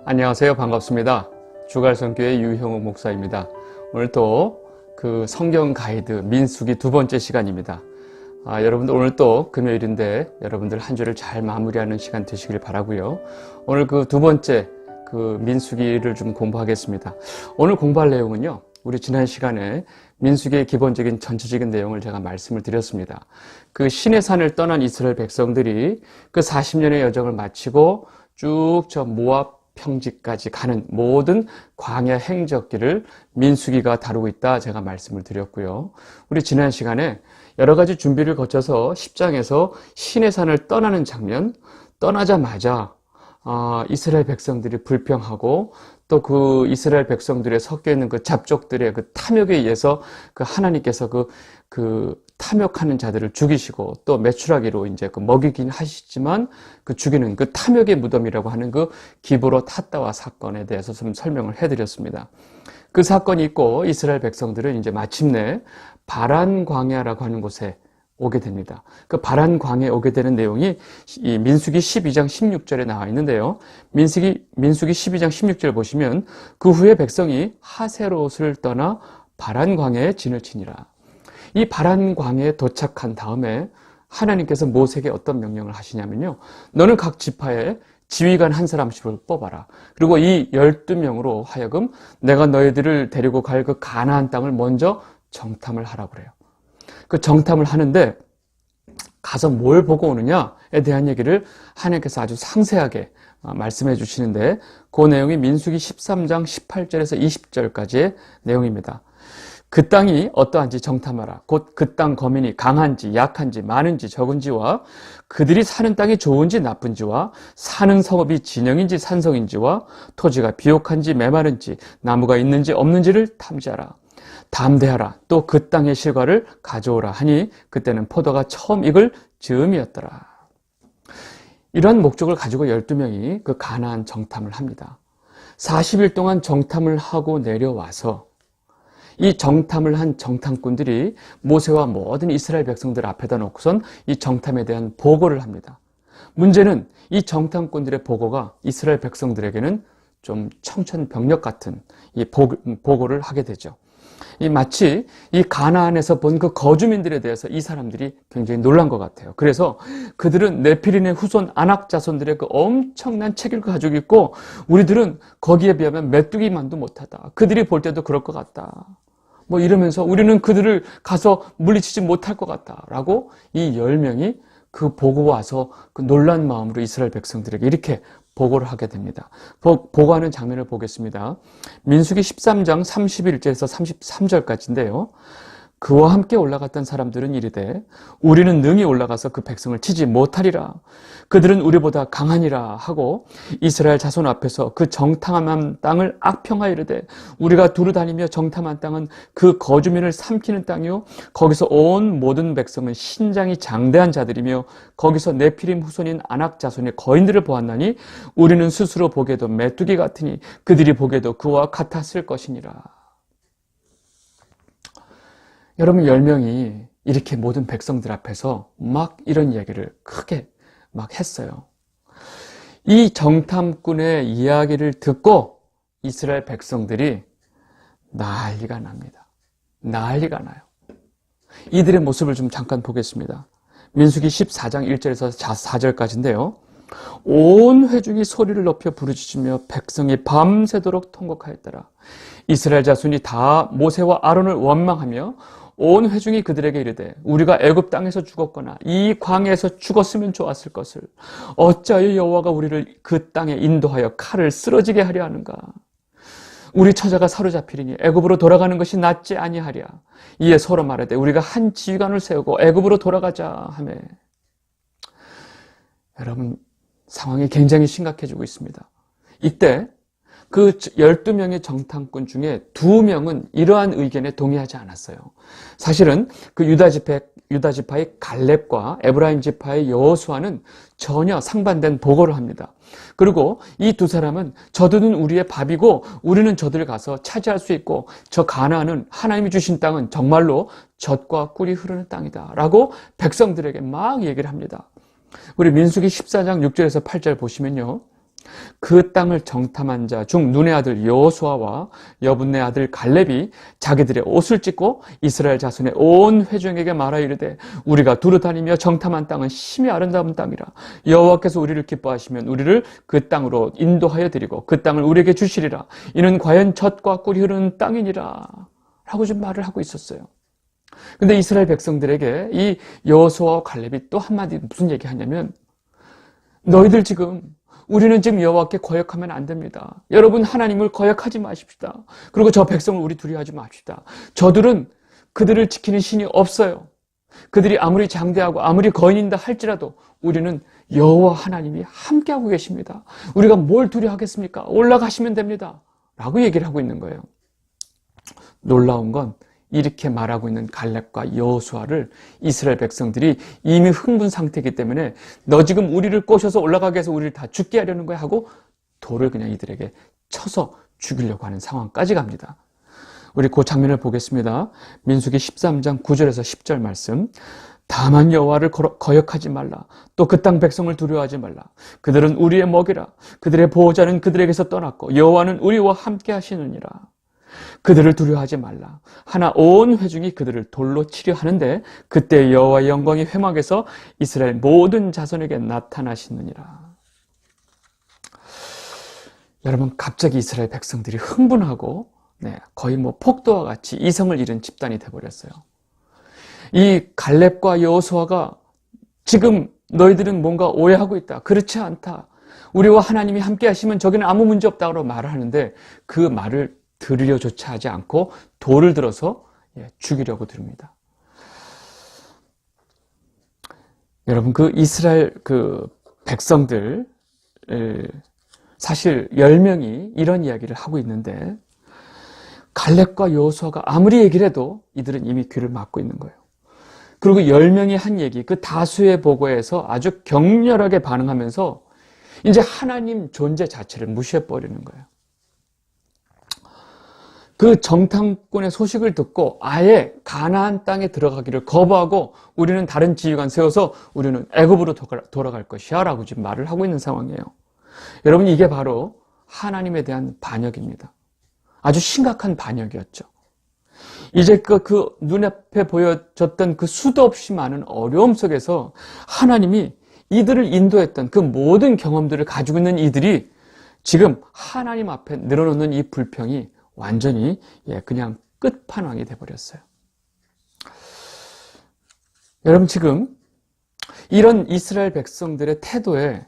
안녕하세요. 반갑습니다. 주갈성교회 유형욱 목사입니다. 오늘 또 그 성경 가이드 민수기 두 번째 시간입니다. 여러분들 오늘 또 금요일인데 여러분들 한 주를 잘 마무리하는 시간 되시길 바라고요. 오늘 그 두 번째 그 민수기를 좀 공부하겠습니다. 오늘 공부할 내용은요. 우리 지난 시간에 민수기의 기본적인 전체적인 내용을 제가 말씀을 드렸습니다. 그 시내 산을 떠난 이스라엘 백성들이 그 40년의 여정을 마치고 쭉 저 모압 평지까지 가는 모든 광야 행적기를 민수기가 다루고 있다 제가 말씀을 드렸고요. 우리 지난 시간에 여러 가지 준비를 거쳐서 10장에서 시내산을 떠나는 장면, 떠나자마자 이스라엘 백성들이 불평하고 또 그 이스라엘 백성들의 섞여 있는 그 잡족들의 그 탐욕에 의해서 그 하나님께서 그 탐욕하는 자들을 죽이시고 또 메추라기로 이제 그 먹이긴 하시지만 그 죽이는 그 탐욕의 무덤이라고 하는 그 기브로 탓다와 사건에 대해서 좀 설명을 해드렸습니다. 그 사건이 있고 이스라엘 백성들은 이제 마침내 바란 광야라고 하는 곳에 오게 됩니다. 그 바란 광야에 오게 되는 내용이 이 민수기 12장 16절에 나와 있는데요. 민수기 12장 16절 보시면 그 후에 백성이 하세롯을 떠나 바란 광야에 진을 치니라. 이 바란 광야에 도착한 다음에 하나님께서 모세에게 어떤 명령을 하시냐면요. 너는 각 지파에 지휘관 한 사람씩을 뽑아라. 그리고 이 12명으로 하여금 내가 너희들을 데리고 갈 그 가나안 땅을 먼저 정탐을 하라고 그래요. 그 정탐을 하는데 가서 뭘 보고 오느냐에 대한 얘기를 하나님께서 아주 상세하게 말씀해 주시는데 그 내용이 민수기 13장 18절에서 20절까지의 내용입니다. 그 땅이 어떠한지 정탐하라. 곧 그 땅 거민이 강한지 약한지 많은지 적은지와 그들이 사는 땅이 좋은지 나쁜지와 사는 성읍이 진영인지 산성인지와 토지가 비옥한지 메마른지 나무가 있는지 없는지를 탐지하라. 담대하라. 또 그 땅의 실과를 가져오라 하니 그때는 포도가 처음 익을 즈음이었더라. 이런 목적을 가지고 12명이 그 가나안 정탐을 합니다. 40일 동안 정탐을 하고 내려와서 이 정탐을 한 정탐꾼들이 모세와 모든 이스라엘 백성들 앞에다 놓고선 이 정탐에 대한 보고를 합니다. 문제는 이 정탐꾼들의 보고가 이스라엘 백성들에게는 좀 청천벽력 같은 이 보고를 하게 되죠. 이 마치 이 가나안에서 본 그 거주민들에 대해서 이 사람들이 굉장히 놀란 것 같아요. 그래서 그들은 네피림의 후손 아낙 자손들의 그 엄청난 체격을 가지고 있고 우리들은 거기에 비하면 메뚜기만도 못하다. 그들이 볼 때도 그럴 것 같다. 뭐 이러면서 우리는 그들을 가서 물리치지 못할 것 같다. 라고 이 10명이 그 보고 와서 그 놀란 마음으로 이스라엘 백성들에게 이렇게 보고를 하게 됩니다. 보고하는 장면을 보겠습니다. 민수기 13장 31절에서 33절까지인데요. 그와 함께 올라갔던 사람들은 이르되 우리는 능히 올라가서 그 백성을 치지 못하리라. 그들은 우리보다 강하니라 하고 이스라엘 자손 앞에서 그 정탐한 땅을 악평하여 이르되 우리가 두루다니며 정탐한 땅은 그 거주민을 삼키는 땅이요 거기서 온 모든 백성은 신장이 장대한 자들이며 거기서 네피림 후손인 아낙 자손의 거인들을 보았나니 우리는 스스로 보게도 메뚜기 같으니 그들이 보게도 그와 같았을 것이니라. 여러분 10명이 이렇게 모든 백성들 앞에서 막 이런 이야기를 크게 막 했어요. 이 정탐꾼의 이야기를 듣고 이스라엘 백성들이 난리가 납니다. 난리가 나요. 이들의 모습을 좀 잠깐 보겠습니다. 민수기 14장 1절에서 4절까지인데요. 온 회중이 소리를 높여 부르짖으며 백성이 밤새도록 통곡하였더라. 이스라엘 자손이 다 모세와 아론을 원망하며 온 회중이 그들에게 이르되 우리가 애굽 땅에서 죽었거나 이 광야에서 죽었으면 좋았을 것을 어찌하여 여호와가 우리를 그 땅에 인도하여 칼을 쓰러지게 하려 하는가. 우리 처자가 사로잡히리니 애굽으로 돌아가는 것이 낫지 아니하랴. 이에 서로 말하되 우리가 한 지휘관을 세우고 애굽으로 돌아가자 하매. 여러분 상황이 굉장히 심각해지고 있습니다. 이때 그 12명의 정탐꾼 중에 2명은 이러한 의견에 동의하지 않았어요. 사실은 그 유다 지파의 갈렙과 에브라임 지파의 여호수아는 전혀 상반된 보고를 합니다. 그리고 이 두 사람은 저들은 우리의 밥이고 우리는 저들을 가서 차지할 수 있고 저 가나안은 하나님이 주신 땅은 정말로 젖과 꿀이 흐르는 땅이다 라고 백성들에게 막 얘기를 합니다. 우리 민수기 14장 6절에서 8절 보시면요. 그 땅을 정탐한 자 중 눈의 아들 여호수아와 여분의 아들 갈렙이 자기들의 옷을 찢고 이스라엘 자손의 온 회중에게 말하여 이르되 우리가 두루 다니며 정탐한 땅은 심히 아름다운 땅이라. 여호와께서 우리를 기뻐하시면 우리를 그 땅으로 인도하여 드리고 그 땅을 우리에게 주시리라. 이는 과연 젖과 꿀이 흐르는 땅이니라 라고 좀 말을 하고 있었어요. 근데 이스라엘 백성들에게 이 여호수아와 갈렙이 또 한마디 무슨 얘기하냐면, 너희들 우리는 지금 여호와께 거역하면 안 됩니다. 여러분 하나님을 거역하지 마십시다. 그리고 저 백성을 우리 두려워하지 맙시다. 저들은 그들을 지키는 신이 없어요. 그들이 아무리 장대하고 아무리 거인인다 할지라도 우리는 여호와 하나님이 함께하고 계십니다. 우리가 뭘 두려워하겠습니까? 올라가시면 됩니다. 라고 얘기를 하고 있는 거예요. 놀라운 건 이렇게 말하고 있는 갈렙과 여호수아를 이스라엘 백성들이 이미 흥분 상태이기 때문에 너 지금 우리를 꼬셔서 올라가게 해서 우리를 다 죽게 하려는 거야 하고 돌을 그냥 이들에게 쳐서 죽이려고 하는 상황까지 갑니다. 우리 그 장면을 보겠습니다. 민수기 13장 9절에서 10절 말씀. 다만 여호와를 거역하지 말라. 또 그 땅 백성을 두려워하지 말라. 그들은 우리의 먹이라. 그들의 보호자는 그들에게서 떠났고 여호와는 우리와 함께 하시느니라. 그들을 두려워하지 말라. 하나 온 회중이 그들을 돌로 치려 하는데 그때 여호와의 영광이 회막에서 이스라엘 모든 자손에게 나타나시느니라. 여러분, 갑자기 이스라엘 백성들이 흥분하고 거의 폭도와 같이 이성을 잃은 집단이 되어버렸어요. 이 갈렙과 여호수아가 지금 너희들은 뭔가 오해하고 있다. 그렇지 않다. 우리와 하나님이 함께 하시면 저기는 아무 문제 없다고 말을 하는데 그 말을 들으려조차 하지 않고 돌을 들어서 죽이려고 들입니다. 여러분, 그 이스라엘 백성들 사실 10명이 이런 이야기를 하고 있는데 갈렙과 여호수아가 아무리 얘기를 해도 이들은 이미 귀를 막고 있는 거예요. 그리고 10명이 한 얘기, 그 다수의 보고에서 아주 격렬하게 반응하면서 이제 하나님 존재 자체를 무시해버리는 거예요. 그 정탐꾼의 소식을 듣고 아예 가나안 땅에 들어가기를 거부하고 우리는 다른 지휘관 세워서 우리는 애굽으로 돌아갈 것이야 라고 지금 말을 하고 있는 상황이에요. 여러분, 이게 바로 하나님에 대한 반역입니다. 아주 심각한 반역이었죠. 이제 그 눈앞에 보여졌던 그 수도 없이 많은 어려움 속에서 하나님이 이들을 인도했던 그 모든 경험들을 가지고 있는 이들이 지금 하나님 앞에 늘어놓는 이 불평이 완전히 그냥 끝판왕이 돼버렸어요. 여러분, 지금 이런 이스라엘 백성들의 태도에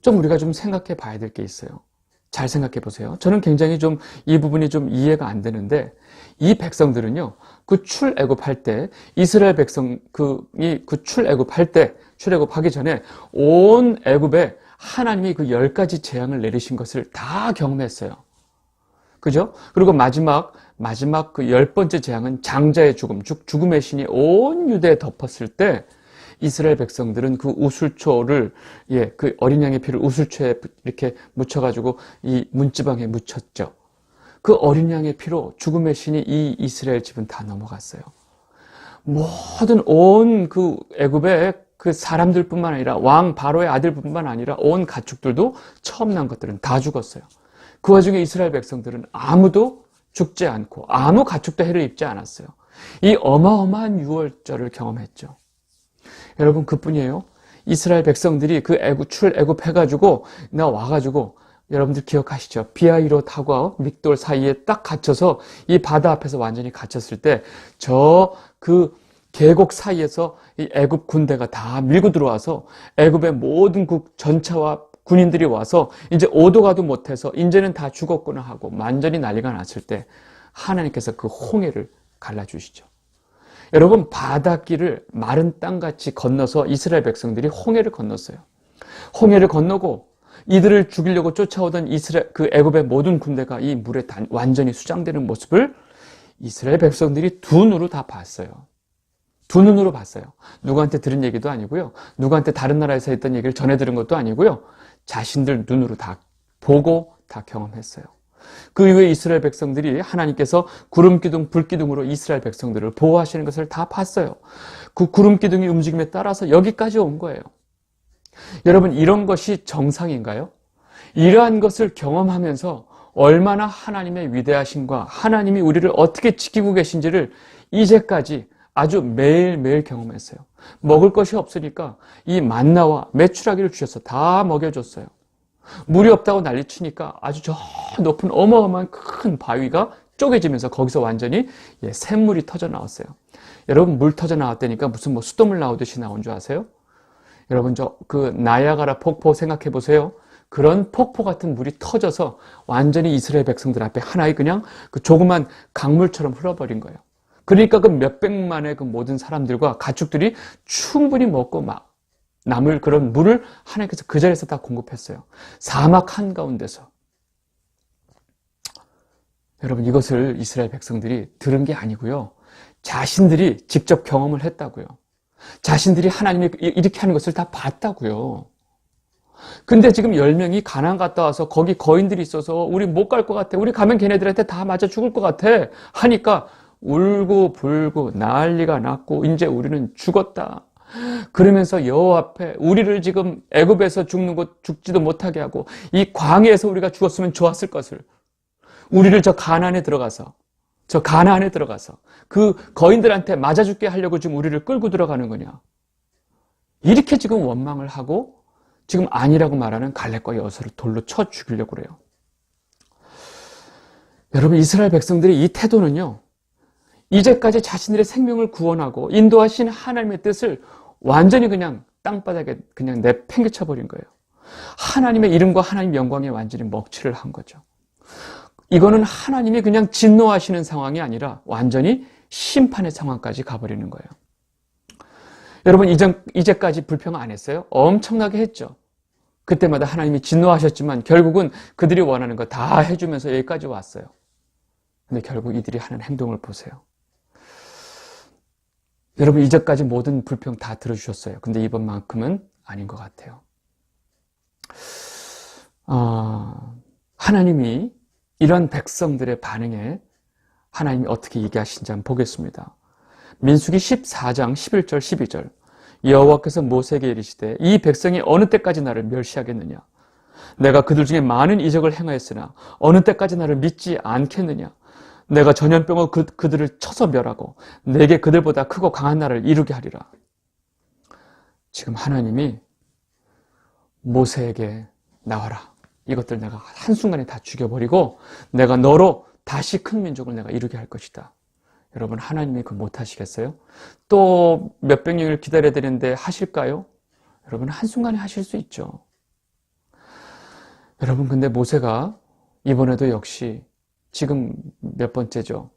좀 우리가 좀 생각해 봐야 될 게 있어요. 잘 생각해 보세요. 저는 굉장히 이 부분이 좀 이해가 안 되는데, 이 백성들은요, 그 출애굽할 때 이스라엘 백성이 그 출애굽할 때 출애굽하기 전에 온 애굽에 하나님이 그 10가지 재앙을 내리신 것을 다 경험했어요. 그죠? 그리고 마지막 그 10번째 재앙은 장자의 죽음, 즉 죽음의 신이 온 유대에 덮었을 때 이스라엘 백성들은 그 우슬초를 그 어린 양의 피를 우슬초에 이렇게 묻혀가지고 이 문지방에 묻혔죠. 그 어린 양의 피로 죽음의 신이 이 이스라엘 집은 다 넘어갔어요. 모든 온 그 애굽의 그 사람들뿐만 아니라 왕 바로의 아들뿐만 아니라 온 가축들도 처음 난 것들은 다 죽었어요. 그 와중에 이스라엘 백성들은 아무도 죽지 않고 아무 가축도 해를 입지 않았어요. 이 어마어마한 유월절을 경험했죠. 여러분, 그뿐이에요. 이스라엘 백성들이 그 출애굽 해가지고 와가지고 여러분들 기억하시죠? 비하이롯하고 믹돌 사이에 딱 갇혀서 이 바다 앞에서 완전히 갇혔을 때 그 계곡 사이에서 이 애굽 군대가 다 밀고 들어와서 애굽의 모든 전차와 군인들이 와서 이제 오도 가도 못해서 이제는 다 죽었구나 하고 완전히 난리가 났을 때 하나님께서 그 홍해를 갈라주시죠. 여러분, 바닷길을 마른 땅같이 건너서 이스라엘 백성들이 홍해를 건넜어요. 홍해를 건너고 이들을 죽이려고 쫓아오던 그 애굽의 모든 군대가 이 물에 완전히 수장되는 모습을 이스라엘 백성들이 두 눈으로 다 봤어요. 두 눈으로 봤어요. 누구한테 들은 얘기도 아니고요. 누구한테 다른 나라에서 했던 얘기를 전해 들은 것도 아니고요. 자신들 눈으로 다 보고 다 경험했어요. 그 이후에 이스라엘 백성들이 하나님께서 구름기둥, 불기둥으로 이스라엘 백성들을 보호하시는 것을 다 봤어요. 그 구름기둥의 움직임에 따라서 여기까지 온 거예요. 여러분, 이런 것이 정상인가요? 이러한 것을 경험하면서 얼마나 하나님의 위대하심과 하나님이 우리를 어떻게 지키고 계신지를 이제까지 아주 매일매일 경험했어요. 먹을 것이 없으니까 이 만나와 메추라기를 주셔서 다 먹여줬어요. 물이 없다고 난리치니까 아주 저 높은 어마어마한 큰 바위가 쪼개지면서 거기서 완전히 샘물이 터져 나왔어요. 여러분, 물 터져 나왔다니까 무슨 뭐 수돗물 나오듯이 나온 줄 아세요? 여러분, 그 나야가라 폭포 생각해 보세요. 그런 폭포 같은 물이 터져서 완전히 이스라엘 백성들 앞에 하나의 그냥 그 조그만 강물처럼 흘러버린 거예요. 그러니까 그 몇백만의 그 모든 사람들과 가축들이 충분히 먹고 막 남을 그런 물을 하나님께서 그 자리에서 다 공급했어요. 사막 한가운데서. 여러분, 이것을 이스라엘 백성들이 들은 게 아니고요. 자신들이 직접 경험을 했다고요. 자신들이 하나님이 이렇게 하는 것을 다 봤다고요. 근데 지금 10명이 가나안 갔다 와서 거기 거인들이 있어서 우리 못 갈 것 같아. 우리 가면 걔네들한테 다 맞아 죽을 것 같아. 하니까 울고 불고 난리가 났고 이제 우리는 죽었다. 그러면서 여호와 앞에 우리를 지금 애굽에서 죽지도 못하게 하고 이 광야에서 우리가 죽었으면 좋았을 것을 우리를 저 가나안에 들어가서 그 거인들한테 맞아 죽게 하려고 지금 우리를 끌고 들어가는 거냐. 이렇게 지금 원망을 하고 지금 아니라고 말하는 갈렙과 여호수아를 돌로 쳐 죽이려고 그래요. 여러분, 이스라엘 백성들의 이 태도는요, 이제까지 자신들의 생명을 구원하고 인도하신 하나님의 뜻을 완전히 그냥 땅바닥에 그냥 내팽개쳐 버린 거예요. 하나님의 이름과 하나님 영광에 완전히 먹칠을 한 거죠. 이거는 하나님이 그냥 진노하시는 상황이 아니라 완전히 심판의 상황까지 가버리는 거예요. 여러분, 이제까지 불평 안 했어요? 엄청나게 했죠. 그때마다 하나님이 진노하셨지만 결국은 그들이 원하는 거 다 해주면서 여기까지 왔어요. 근데 결국 이들이 하는 행동을 보세요. 여러분, 이제까지 모든 불평 다 들어주셨어요. 근데 이번만큼은 아닌 것 같아요. 하나님이 이런 백성들의 반응에 하나님이 어떻게 얘기하신지 한번 보겠습니다. 민수기 14장 11절 12절. 여호와께서 모세에게 이르시되 이 백성이 어느 때까지 나를 멸시하겠느냐. 내가 그들 중에 많은 이적을 행하였으나 어느 때까지 나를 믿지 않겠느냐. 내가 전염병으로 그들을 쳐서 멸하고 내게 그들보다 크고 강한 나를 이루게 하리라. 지금 하나님이 모세에게 나와라. 이것들 내가 한순간에 다 죽여버리고 내가 너로 다시 큰 민족을 내가 이루게 할 것이다. 여러분, 하나님이 그거 못하시겠어요? 또 몇백 년을 기다려야 되는데 하실까요? 여러분, 한순간에 하실 수 있죠. 여러분, 근데 모세가 이번에도 역시 지금 몇 번째죠.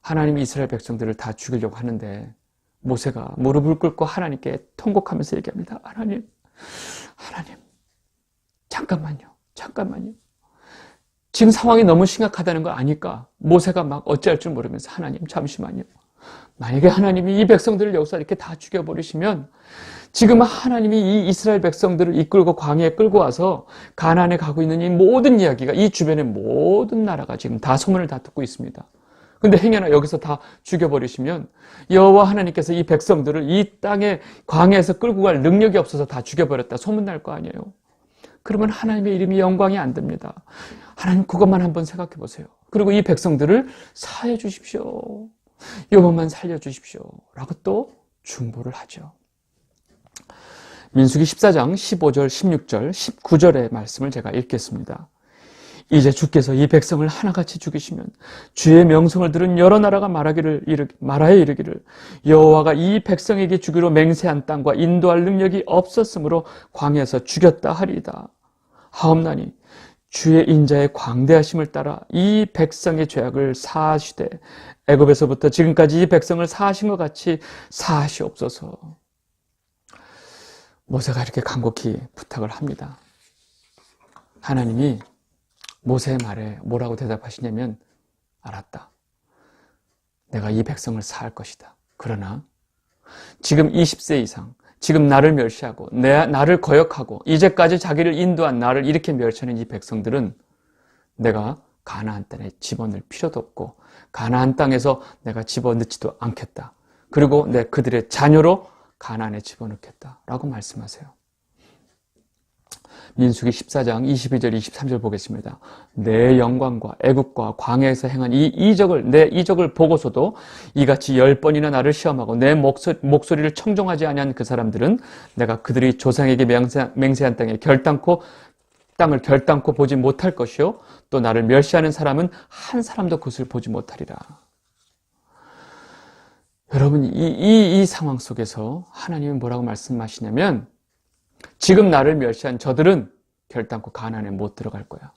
하나님이 이스라엘 백성들을 다 죽이려고 하는데 모세가 무릎을 꿇고 하나님께 통곡하면서 얘기합니다. 하나님, 잠깐만요. 지금 상황이 너무 심각하다는 거 아니까 모세가 막 어찌할 줄 모르면서 하나님, 잠시만요. 만약에 하나님이 이 백성들을 여기서 이렇게 다 죽여버리시면 지금 하나님이 이 이스라엘 백성들을 이끌고 광야에 끌고 와서 가나안에 가고 있는 이 모든 이야기가 이 주변의 모든 나라가 지금 다 소문을 다 듣고 있습니다. 근데 행여나 여기서 다 죽여버리시면 여호와 하나님께서 이 백성들을 이 땅에 광야에서 끌고 갈 능력이 없어서 다 죽여버렸다 소문날 거 아니에요. 그러면 하나님의 이름이 영광이 안 됩니다. 하나님, 그것만 한번 생각해 보세요. 그리고 이 백성들을 사해 주십시오. 요번만 살려주십시오. 라고 또 중보를 하죠. 민수기 14장 15절, 16절, 19절의 말씀을 제가 읽겠습니다. 이제 주께서 이 백성을 하나같이 죽이시면 주의 명성을 들은 여러 나라가 말하여 이르기를 여호와가 이 백성에게 주기로 맹세한 땅과 인도할 능력이 없었으므로 광야에서 죽였다 하리이다. 하옵나니 주의 인자의 광대하심을 따라 이 백성의 죄악을 사하시되 애굽에서부터 지금까지 이 백성을 사하신 것 같이 사하시옵소서. 모세가 이렇게 간곡히 부탁을 합니다. 하나님이 모세의 말에 뭐라고 대답하시냐면, 알았다. 내가 이 백성을 사할 것이다. 그러나 지금 20세 이상, 지금 나를 멸시하고 나를 거역하고 이제까지 자기를 인도한 나를 이렇게 멸시하는 이 백성들은 내가 가나안 땅에 집어넣을 필요도 없고 가나안 땅에서 내가 집어넣지도 않겠다. 그리고 내 그들의 자녀로 가나안에 집어넣겠다 라고 말씀하세요. 민수기 14장 22절 23절 보겠습니다. 내 영광과 애국과 광야에서 행한 내 이적을 보고서도 이같이 10번이나 나를 시험하고 내 목소리를 청종하지 아니한 그 사람들은 내가 그들이 조상에게 맹세한 땅을 결단코 보지 못할 것이요 또 나를 멸시하는 사람은 한 사람도 그것을 보지 못하리라. 여러분, 이 상황 속에서 하나님이 뭐라고 말씀하시냐면 지금 나를 멸시한 저들은 결단코 가나안에 못 들어갈 거야.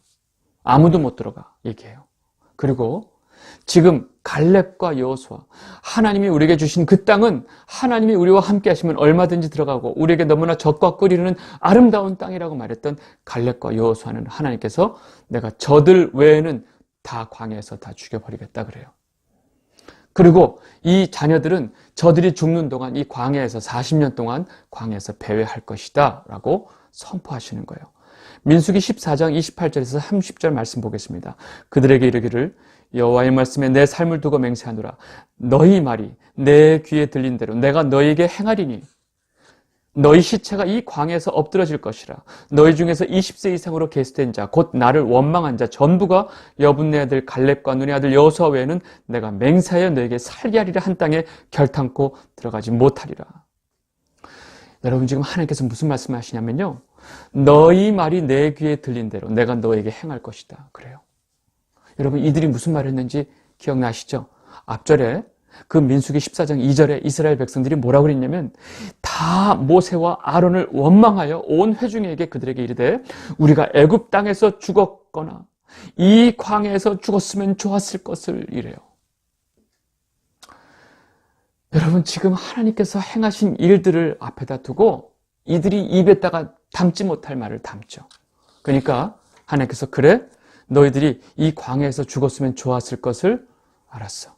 아무도 못 들어가 얘기해요. 그리고 지금 갈렙과 여호수아, 하나님이 우리에게 주신 그 땅은 하나님이 우리와 함께 하시면 얼마든지 들어가고 우리에게 너무나 젖과 꿀이는 아름다운 땅이라고 말했던 갈렙과 여호수아는 하나님께서 내가 저들 외에는 다 광야에서 다 죽여버리겠다 그래요. 그리고 이 자녀들은 저들이 죽는 동안 이 광야에서 40년 동안 광야에서 배회할 것이다 라고 선포하시는 거예요. 민수기 14장 28절에서 30절 말씀 보겠습니다. 그들에게 이르기를 여호와의 말씀에 내 삶을 두고 맹세하노라. 너희 말이 내 귀에 들린 대로 내가 너희에게 행하리니 너희 시체가 이 광야에서 엎드러질 것이라. 너희 중에서 20세 이상으로 계수된 자 곧 나를 원망한 자 전부가 여분네 아들 갈렙과 눈의 아들 여호수아 외에는 내가 맹세하여 너에게 살게 하리라 한 땅에 결탄코 들어가지 못하리라. 여러분, 지금 하나님께서 무슨 말씀을 하시냐면요, 너희 말이 내 귀에 들린 대로 내가 너에게 행할 것이다 그래요. 여러분, 이들이 무슨 말을 했는지 기억나시죠? 앞절에 그 민수기 14장 2절에 이스라엘 백성들이 뭐라고 그랬냐면 다 모세와 아론을 원망하여 온 회중에게 그들에게 이르되 우리가 애굽 땅에서 죽었거나 이 광야에서 죽었으면 좋았을 것을 이래요. 여러분, 지금 하나님께서 행하신 일들을 앞에다 두고 이들이 입에다가 담지 못할 말을 담죠. 그러니까 하나님께서 그래? 너희들이 이 광야에서 죽었으면 좋았을 것을 알았어.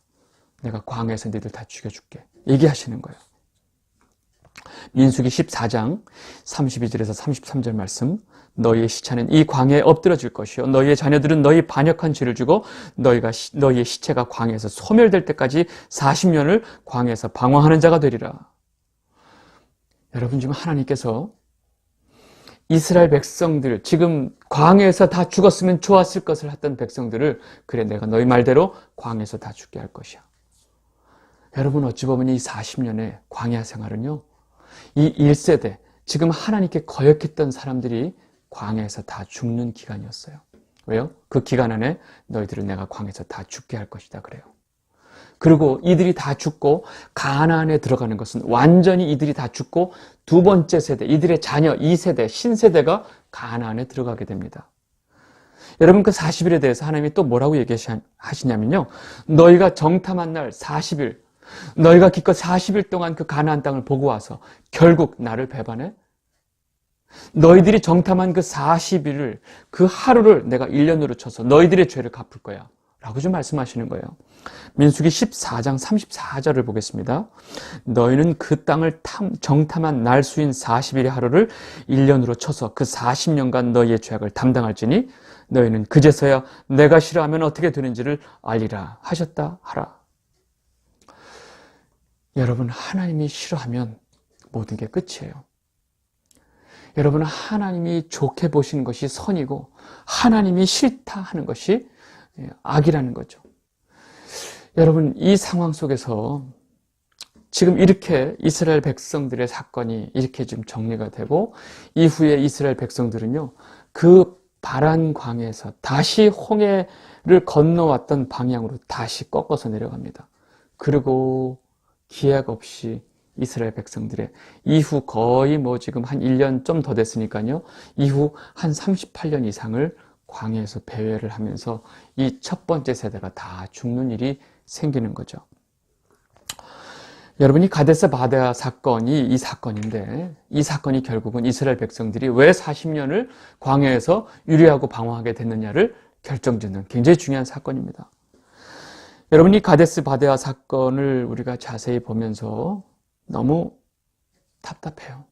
내가 광야에서 너희들 다 죽여줄게. 얘기하시는 거예요. 민수기 14장 32절에서 33절 말씀. 너희의 시체는 이 광야에 엎드러질 것이요 너희의 자녀들은 너희 반역한 죄를 주고 너희의 시체가 광야에서 소멸될 때까지 40년을 광야에서 방황하는 자가 되리라. 여러분, 지금 하나님께서 이스라엘 백성들, 지금 광야에서 다 죽었으면 좋았을 것을 했던 백성들을 그래 내가 너희 말대로 광야에서 다 죽게 할 것이야. 여러분, 어찌 보면 이 40년의 광야 생활은요, 이 1세대, 지금 하나님께 거역했던 사람들이 광야에서 다 죽는 기간이었어요. 왜요? 그 기간 안에 너희들은 내가 광야에서 다 죽게 할 것이다 그래요. 그리고 이들이 다 죽고 가나안에 들어가는 것은 완전히 이들이 다 죽고 두 번째 세대, 이들의 자녀 2세대, 신세대가 가나안에 들어가게 됩니다. 여러분, 그 40일에 대해서 하나님이 또 뭐라고 얘기하시냐면요, 너희가 정탐한 날 40일, 너희가 기껏 40일 동안 그 가나안 땅을 보고 와서 결국 나를 배반해? 너희들이 정탐한 그 40일을, 그 하루를 내가 1년으로 쳐서 너희들의 죄를 갚을 거야 라고 좀 말씀하시는 거예요. 민수기 14장 34절을 보겠습니다. 너희는 그 땅을 정탐한 날 수인 40일의 하루를 1년으로 쳐서 그 40년간 너희의 죄악을 담당할지니 너희는 그제서야 내가 싫어하면 어떻게 되는지를 알리라 하셨다 하라. 여러분, 하나님이 싫어하면 모든 게 끝이에요. 여러분, 하나님이 좋게 보시는 것이 선이고 하나님이 싫다 하는 것이 악이라는 거죠. 여러분, 이 상황 속에서 지금 이렇게 이스라엘 백성들의 사건이 이렇게 좀 정리가 되고 이후에 이스라엘 백성들은요, 그 바란 광야에서 다시 홍해를 건너왔던 방향으로 다시 꺾어서 내려갑니다. 그리고 기약 없이 이스라엘 백성들의 이후 거의 지금 한 1년 좀 더 됐으니까요, 이후 한 38년 이상을 광야에서 배회를 하면서 이 첫 번째 세대가 다 죽는 일이 생기는 거죠. 여러분이 가데스 바네아 사건이 이 사건인데, 이 사건이 결국은 이스라엘 백성들이 왜 40년을 광야에서 유리하고 방황하게 됐느냐를 결정짓는 굉장히 중요한 사건입니다. 여러분이 가데스 바네아 사건을 우리가 자세히 보면서 너무 답답해요.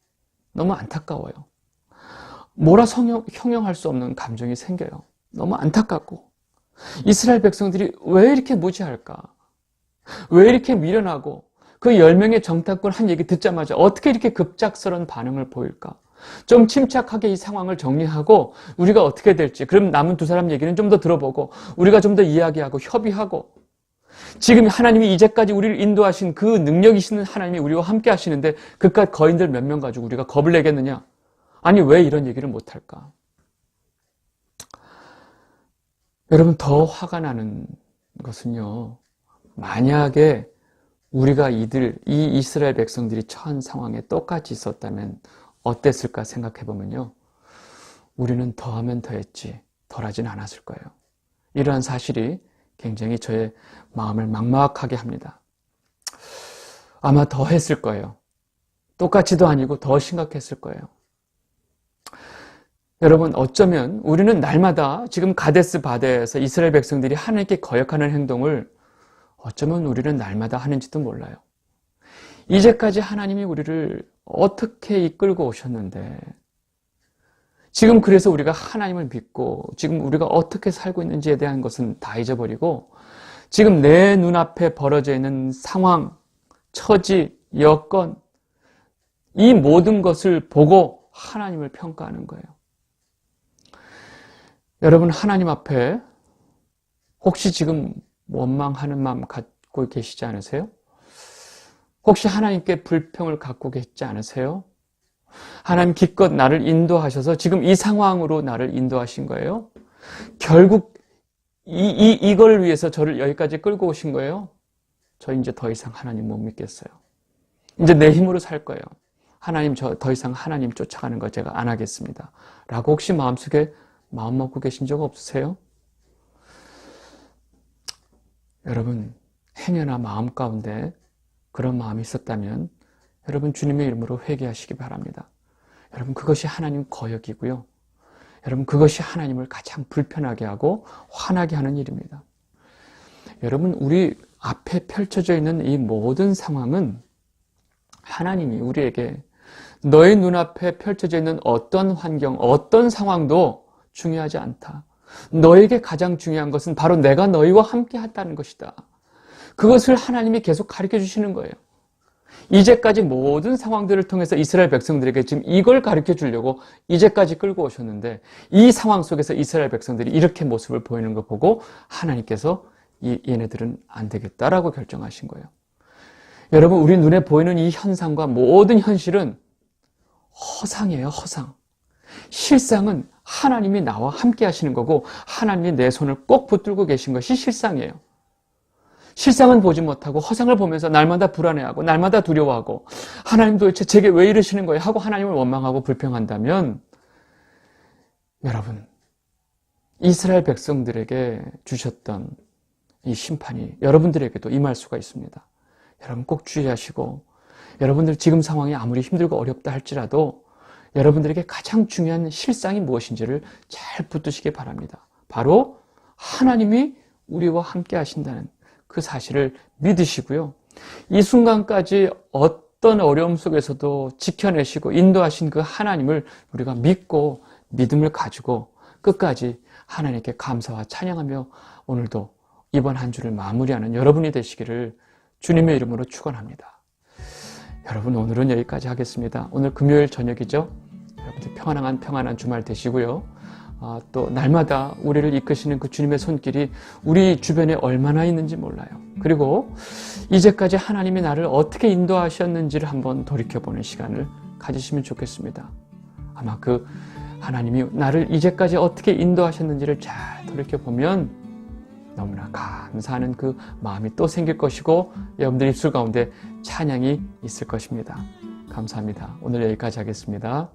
너무 안타까워요. 뭐라 형용할 수 없는 감정이 생겨요. 너무 안타깝고, 이스라엘 백성들이 왜 이렇게 무지할까? 왜 이렇게 미련하고 그 10명의 정탐꾼 한 얘기 듣자마자 어떻게 이렇게 급작스러운 반응을 보일까? 좀 침착하게 이 상황을 정리하고 우리가 어떻게 될지, 그럼 남은 두 사람 얘기는 좀 더 들어보고 우리가 좀 더 이야기하고 협의하고, 지금 하나님이 이제까지 우리를 인도하신 그 능력이신 하나님이 우리와 함께 하시는데 그깟 거인들 몇 명 가지고 우리가 겁을 내겠느냐? 아니, 왜 이런 얘기를 못할까? 여러분, 더 화가 나는 것은요, 만약에 우리가 이 이스라엘 백성들이 처한 상황에 똑같이 있었다면 어땠을까 생각해보면요, 우리는 더하면 더했지 덜하진 않았을 거예요. 이러한 사실이 굉장히 저의 마음을 막막하게 합니다. 아마 더 했을 거예요. 똑같이도 아니고 더 심각했을 거예요. 여러분, 어쩌면 우리는 날마다 지금 가데스 바데에서 이스라엘 백성들이 하나님께 거역하는 행동을 어쩌면 우리는 날마다 하는지도 몰라요. 이제까지 하나님이 우리를 어떻게 이끌고 오셨는데, 지금 그래서 우리가 하나님을 믿고 지금 우리가 어떻게 살고 있는지에 대한 것은 다 잊어버리고 지금 내 눈앞에 벌어져 있는 상황, 처지, 여건, 이 모든 것을 보고 하나님을 평가하는 거예요. 여러분, 하나님 앞에 혹시 지금 원망하는 마음 갖고 계시지 않으세요? 혹시 하나님께 불평을 갖고 계시지 않으세요? 하나님 기껏 나를 인도하셔서 지금 이 상황으로 나를 인도하신 거예요? 결국 이걸 위해서 저를 여기까지 끌고 오신 거예요? 저 이제 더 이상 하나님 못 믿겠어요. 이제 내 힘으로 살 거예요. 하나님, 저 더 이상 하나님 쫓아가는 거 제가 안 하겠습니다. 라고 혹시 마음속에 마음 먹고 계신 적 없으세요? 여러분, 행여나 마음 가운데 그런 마음이 있었다면 여러분, 주님의 이름으로 회개하시기 바랍니다. 여러분, 그것이 하나님 거역이고요. 여러분, 그것이 하나님을 가장 불편하게 하고 화나게 하는 일입니다. 여러분, 우리 앞에 펼쳐져 있는 이 모든 상황은 하나님이 우리에게 너의 눈앞에 펼쳐져 있는 어떤 환경, 어떤 상황도 중요하지 않다. 너에게 가장 중요한 것은 바로 내가 너희와 함께 한다는 것이다. 그것을 하나님이 계속 가르쳐 주시는 거예요. 이제까지 모든 상황들을 통해서 이스라엘 백성들에게 지금 이걸 가르쳐 주려고 이제까지 끌고 오셨는데, 이 상황 속에서 이스라엘 백성들이 이렇게 모습을 보이는 거 보고 하나님께서 얘네들은 안 되겠다라고 결정하신 거예요. 여러분, 우리 눈에 보이는 이 현상과 모든 현실은 허상이에요, 허상. 실상은 하나님이 나와 함께 하시는 거고 하나님이 내 손을 꼭 붙들고 계신 것이 실상이에요. 실상은 보지 못하고 허상을 보면서 날마다 불안해하고 날마다 두려워하고 하나님 도대체 제게 왜 이러시는 거예요? 하고 하나님을 원망하고 불평한다면, 여러분, 이스라엘 백성들에게 주셨던 이 심판이 여러분들에게도 임할 수가 있습니다. 여러분 꼭 주의하시고, 여러분들 지금 상황이 아무리 힘들고 어렵다 할지라도 여러분들에게 가장 중요한 실상이 무엇인지를 잘 붙드시기 바랍니다. 바로 하나님이 우리와 함께 하신다는 그 사실을 믿으시고요. 이 순간까지 어떤 어려움 속에서도 지켜내시고 인도하신 그 하나님을 우리가 믿고 믿음을 가지고 끝까지 하나님께 감사와 찬양하며 오늘도 이번 한 주를 마무리하는 여러분이 되시기를 주님의 이름으로 축원합니다. 여러분, 오늘은 여기까지 하겠습니다. 오늘 금요일 저녁이죠. 여러분들 평안한 주말 되시고요. 또 날마다 우리를 이끄시는 그 주님의 손길이 우리 주변에 얼마나 있는지 몰라요. 그리고 이제까지 하나님이 나를 어떻게 인도하셨는지를 한번 돌이켜보는 시간을 가지시면 좋겠습니다. 아마 그 하나님이 나를 이제까지 어떻게 인도하셨는지를 잘 돌이켜보면 너무나 감사하는 그 마음이 또 생길 것이고 여러분들 입술 가운데 찬양이 있을 것입니다. 감사합니다. 오늘 여기까지 하겠습니다.